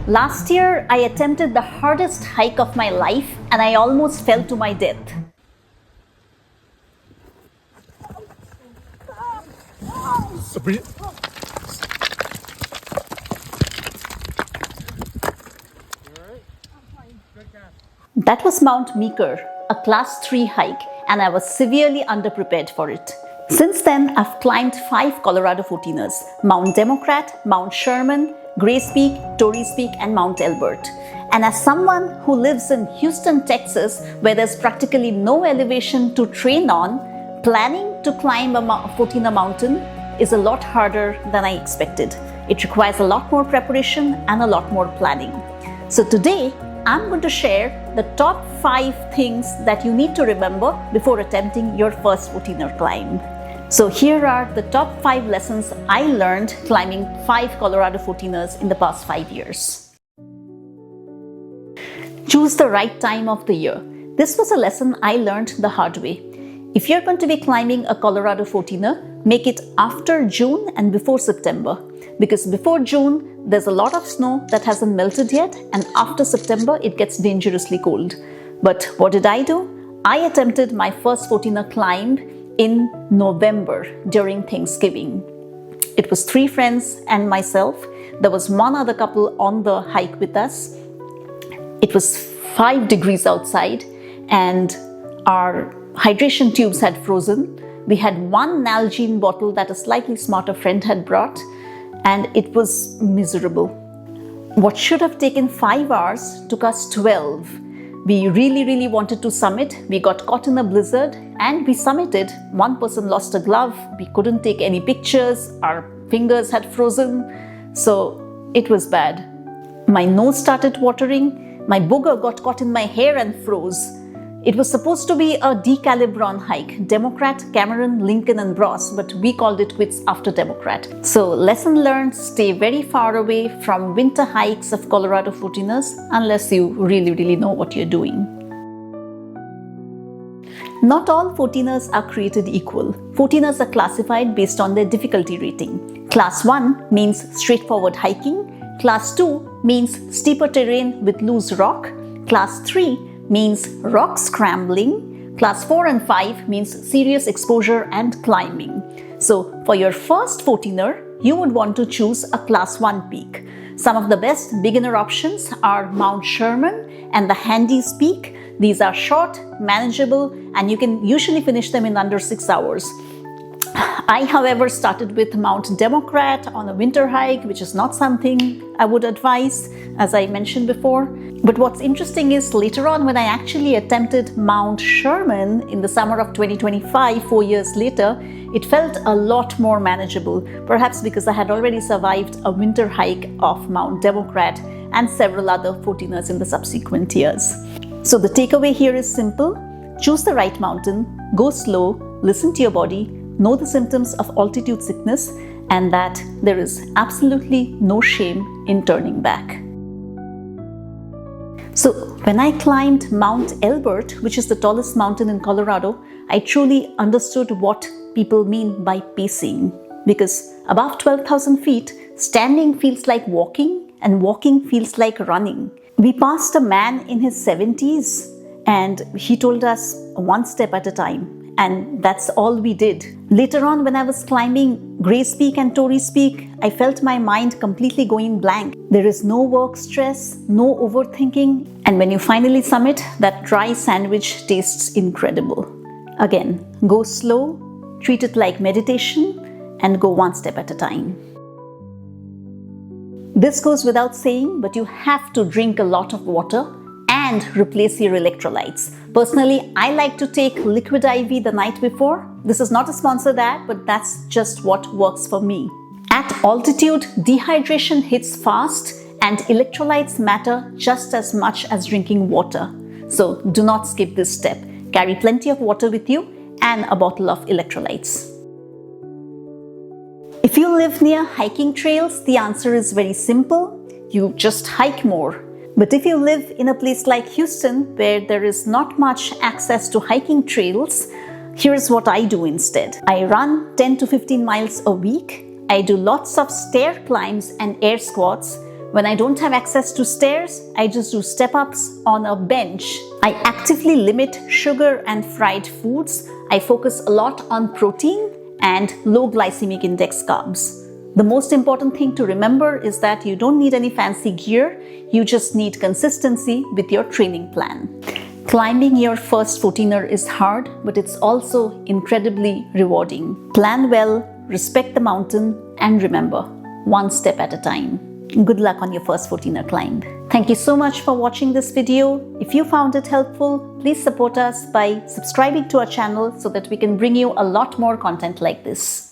Last year, I attempted the hardest hike of my life and I almost fell to my death. That was Mount Meeker, a class 3 hike, and I was severely underprepared for it. Since then, I've climbed 5 Colorado 14ers: Mount Democrat, Mount Sherman, Grace Peak, Torreys Peak, and Mount Elbert. And as someone who lives in Houston, Texas, where there's practically no elevation to train on, planning to climb a 14er mountain is a lot harder than I expected. It requires a lot more preparation and a lot more planning. So today, I'm going to share the top 5 things that you need to remember before attempting your first 14er climb. So here are the top 5 lessons I learned climbing 5 Colorado 14ers in the past 5 years. Choose the right time of the year. This was a lesson I learned the hard way. If you're going to be climbing a Colorado 14er, make it after June and before September. Because before June, there's a lot of snow that hasn't melted yet, and after September, it gets dangerously cold. But what did I do? I attempted my first 14er climb in November during Thanksgiving. It was 3 friends and myself. There was one other couple on the hike with us. It was 5 degrees outside and our hydration tubes had frozen. We had one Nalgene bottle that a slightly smarter friend had brought, and it was miserable. What should have taken 5 hours took us 12. We really wanted to summit. We got caught in a blizzard and we summited. One person lost a glove. We couldn't take any pictures. Our fingers had frozen. So it was bad. My nose started watering. My booger got caught in my hair and froze. It was supposed to be a decalibron hike, Democrat, Cameron, Lincoln, and Bros, but we called it quits after Democrat. So lesson learned, stay very far away from winter hikes of Colorado 14ers unless you really know what you're doing. Not all 14ers are created equal. 14ers are classified based on their difficulty rating. Class 1 means straightforward hiking. Class 2 means steeper terrain with loose rock. Class 3 means rock scrambling. Class 4 and 5 means serious exposure and climbing. So for your first 14er, you would want to choose a class 1 peak. Some of the best beginner options are Mount Sherman and the Handy's Peak. These are short, manageable, and you can usually finish them in under 6 hours. I, however, started with Mount Democrat on a winter hike, which is not something I would advise, as I mentioned before. But what's interesting is later on, when I actually attempted Mount Sherman in the summer of 2025, 4 years later, it felt a lot more manageable, perhaps because I had already survived a winter hike of Mount Democrat and several other 14ers in the subsequent years. So the takeaway here is simple. Choose the right mountain, go slow, listen to your body, know the symptoms of altitude sickness, and that there is absolutely no shame in turning back. So when I climbed Mount Elbert, which is the tallest mountain in Colorado, I truly understood what people mean by pacing. Because above 12,000 feet, standing feels like walking and walking feels like running. We passed a man in his 70s and he told us 1 step at a time. And that's all we did. Later on, when I was climbing Grace Peak and Torreys Peak, I felt my mind completely going blank. There is no work stress, no overthinking. And when you finally summit, that dry sandwich tastes incredible. Again, go slow, treat it like meditation, and go 1 step at a time. This goes without saying, but you have to drink a lot of water and replace your electrolytes. Personally, I like to take liquid IV the night before. This is not a sponsored ad, but that's just what works for me. At altitude, dehydration hits fast and electrolytes matter just as much as drinking water. So do not skip this step. Carry plenty of water with you and a bottle of electrolytes. If you live near hiking trails, the answer is very simple. You just hike more. But if you live in a place like Houston, where there is not much access to hiking trails, here's what I do instead. I run 10 to 15 miles a week. I do lots of stair climbs and air squats, When I don't have access to stairs, I just do step-ups on a bench. I actively limit sugar and fried foods. I focus a lot on protein and low glycemic index carbs. The most important thing to remember is that you don't need any fancy gear, you just need consistency with your training plan. Climbing your first 14er is hard, but it's also incredibly rewarding. Plan well, respect the mountain, and remember, one step at a time. Good luck on your first 14er climb. Thank you so much for watching this video. If you found it helpful, please support us by subscribing to our channel so that we can bring you a lot more content like this.